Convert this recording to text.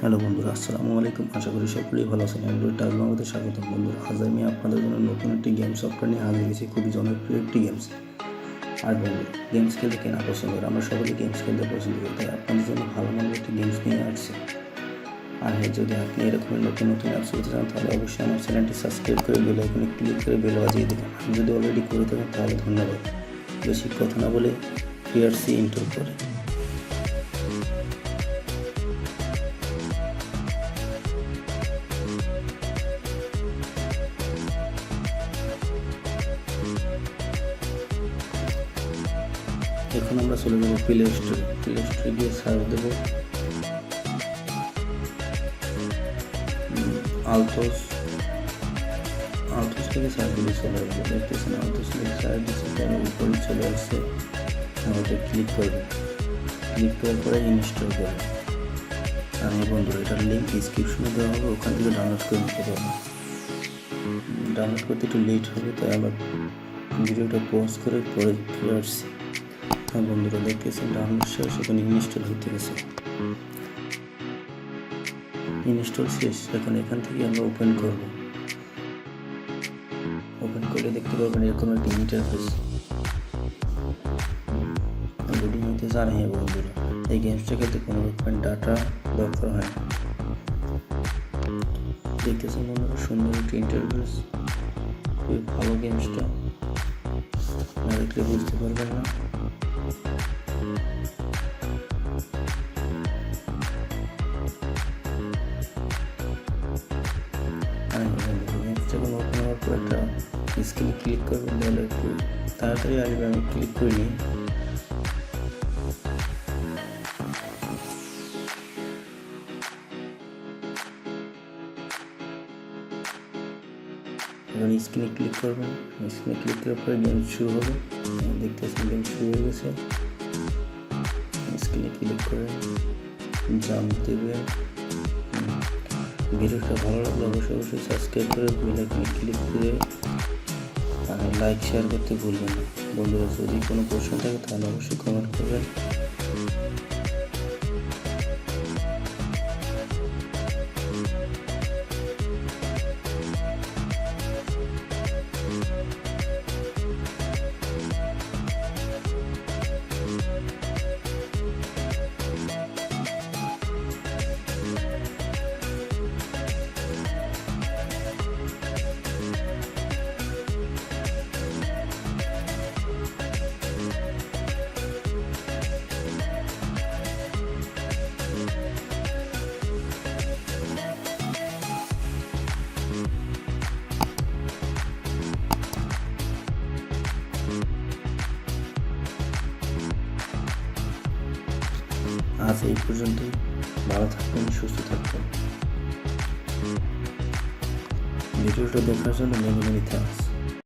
Hello বন্ধুরা, আসসালামু আলাইকুম। আশা করি সকলেই ভালো আছেন। অ্যান্ড্রয়েড টাচ বাংলাতে স্বাগতম। বন্ধুরা, আজ আমি আপনাদের জন্য নতুন একটি গেম সফটওয়্যার নিয়ে হাজির হয়েছি। খুবই জনপ্রিয় একটি গেমস। আর বন্ধুরা, গেমস খেলতে কেনা পছন্দ করে? আমরা সকলেই গেমস খেলতে পছন্দ করি, তাই আপনাদের জন্য ভালো মানের একটি গেমস নিয়ে আসছে। আর হ্যাঁ, যদি আপনি এরকমের নতুন নতুন অ্যাপস পেতে চান তাহলে অবশ্যই আমার চ্যানেলটি সাবস্ক্রাইব করে বেল আইকনে ক্লিক করে বেল বাজিয়ে দেবেন। আপনি যদি অলরেডি করে থাকেন তাহলে ধন্যবাদ। বেশি কথা না বলে পিআরসি ইন্টার করে এখন আমরা চলে যাবো প্লে স্টোরে গিয়ে সার্চ দেবো আলতোস থেকে সার্চ দিলে চলে আসবে। দেখতেছেন আলতোস থেকে সার্চ দিচ্ছে, তাহলে উপরে চলে আসছে। ওটা ক্লিক করবে, ক্লিক করার পরে ইনস্টল করবে। আর এই বন্ধুরা, এটার লিঙ্ক ডিসক্রিপশনে দেওয়া হবে, ওখান থেকে ডাউনলোড করে নিতে পারবেন। ডাউনলোড করতে একটু লেট হবে, তাই আবার ভিডিওটা পজ করে পরে ফিরে আসছি। হ্যাঁ বন্ধুরা, দেখতেছেন ডাউনলোড শেষ, এখানে ইনস্টল হতে গেছে। ইনস্টল শেষ, এখন এখান থেকে আমরা ওপেন করব। ওপেন করে দেখতে পাবেন এরকম একটা ইন্টারফেস। লোডিং হতে জানে। হ্যাঁ বন্ধুরা, এই গেমসটা খেলতে কোনো রকম ডাটা দরকার হয় না। দেখতেছেন বন্ধুরা, সুন্দর একটা ইন্টারফেস। খুবই ভালো গেমসটা, না দেখলে বুঝতে পারবেন না। যখন ওপেন হওয়ার পর একটা স্ক্রিনে ক্লিক করবেন, তাহলে একটু তাড়াতাড়ি আসবে। আমি ক্লিক করিনি। এখন স্ক্রিনে ক্লিক করবেন, স্ক্রিনে ক্লিক করার পরে গেম শুরু হবে। দেখতেছেন গেম শুরু হয়ে গেছে। স্ক্রিনে ক্লিক করে জাম্প দেবেন। ভিডিওটা ভালো লাগলে অবশ্যই সাবস্ক্রাইব করে বেল আইকনে ক্লিক করে লাইক শেয়ার করতে ভুলবেন না। বন্ধুরা, যদি কোনো প্রশ্ন থাকে তাহলে অবশ্যই কমেন্ট করবেন। আজ এই পর্যন্তই। ভালো থাকবেন, সুস্থ থাকবেন। ভিডিওটা দেখার জন্য মেনি থ্যাঙ্কস।